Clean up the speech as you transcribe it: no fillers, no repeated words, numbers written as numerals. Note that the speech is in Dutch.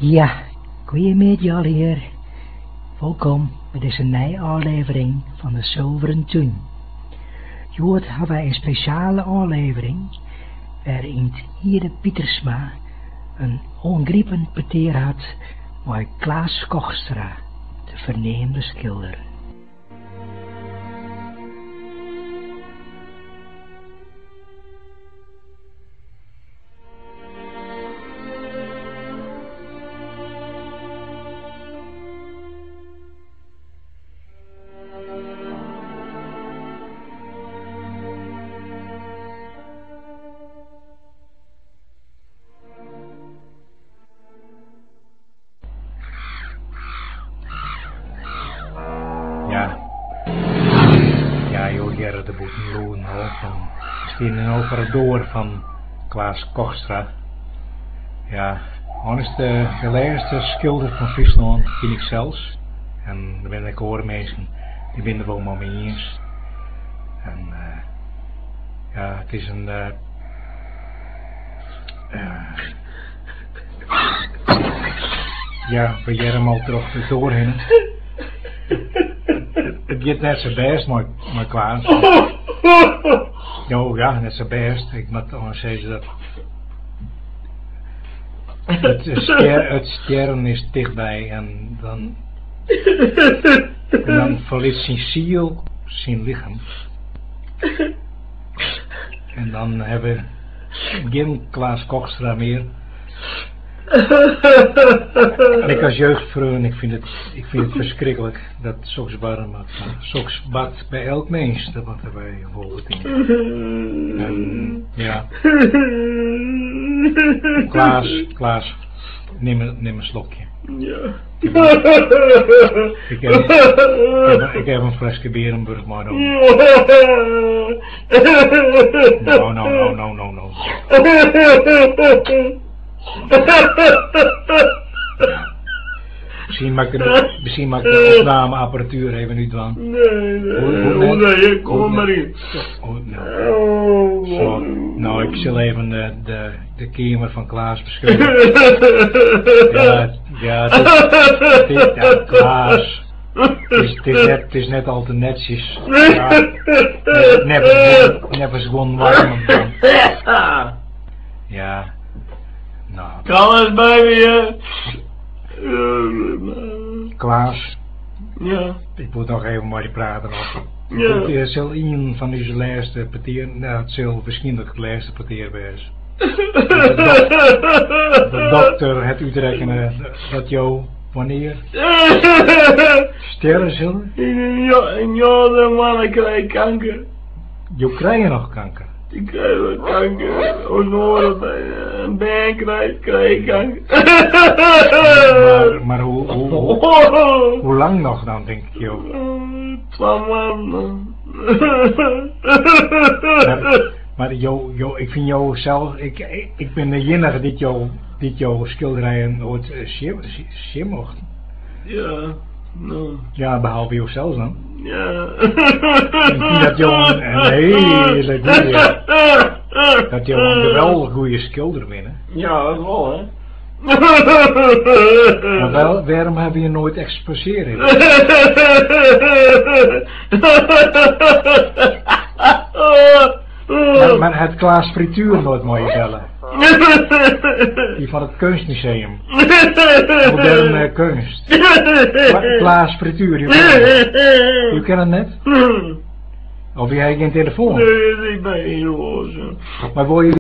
Ja, goedemiddag alweer. Welkom bij deze nieuwe aflevering van de Zilveren Tune. Jood hebben wij een speciale aflevering waarin Ide Pietersma een ongrijpend peteer had met Klaas Kochstra, de verneemde schilder. Ja, joh, Gerrit de Boetenloon, hoor, van Stien over het door van Klaas Kochstra. Ja, hij is de laatste schilder van Friesland, vind ik zelfs. En er ben ik horen mensen, die vinden wel maar mee eens. En ja, het is een ja, we jaren al terug doorheen. Het gaat net zo best, maar Klaas. Ja, net zo best. Ik moet anders zeggen dat het sterren is dichtbij en dan verliest zijn ziel zijn lichaam. En dan hebben we geen Klaas Kochstra meer. En ik als jeugdvrouw, ik vind het verschrikkelijk dat het soks warm maakt. Soks bakt bij elk mens, dat wat erbij hoort in. En ja. Klaas, neem een slokje. Ja. Ik heb een flesje Berenburg, maar dan. No. Misschien maakt de opnameapparatuur even niet aan. Nee, kom maar in. Nou, ik zal even de kamer van Klaas beschrijven. Ja, Klaas. Het is net al te netjes. Net eens gewoon warm. Ja. Nou. Kan eens bij me, Klaas. Ja. Ik moet nog even met je praten. Ja. Het zal een van deze laatste partijen, nou het zal waarschijnlijk het laatste partijen wezen. De dokter het uitrekenen dat jou wanneer sterren zullen? In de mannen krijg kanker. Je krijgt nog kanker. Ik krijg wel kanker. Een been krijg kanker. Maar hoe lang nog dan, denk ik, joh? 12 maanden. Maar joh, ik vind jou zelf, ik ben de enige die jou schilderijen ooit zien mocht. Ja, nou. Ja, behalve jouzelf dan. Ja. Ik vind dat jou een hele goede, dat jou een geweldig goede schilder bent. Ja, dat wel, hè. Maar waarom heb je nooit exposeren? Maar het Klaas Frituur nooit mooi bellen. Die van het Kunstmuseum. Moderne kunst. Klaas Frituur, je kent het net? Of je hebt geen telefoon? Nee, ik ben in de oorlog. Maar wil je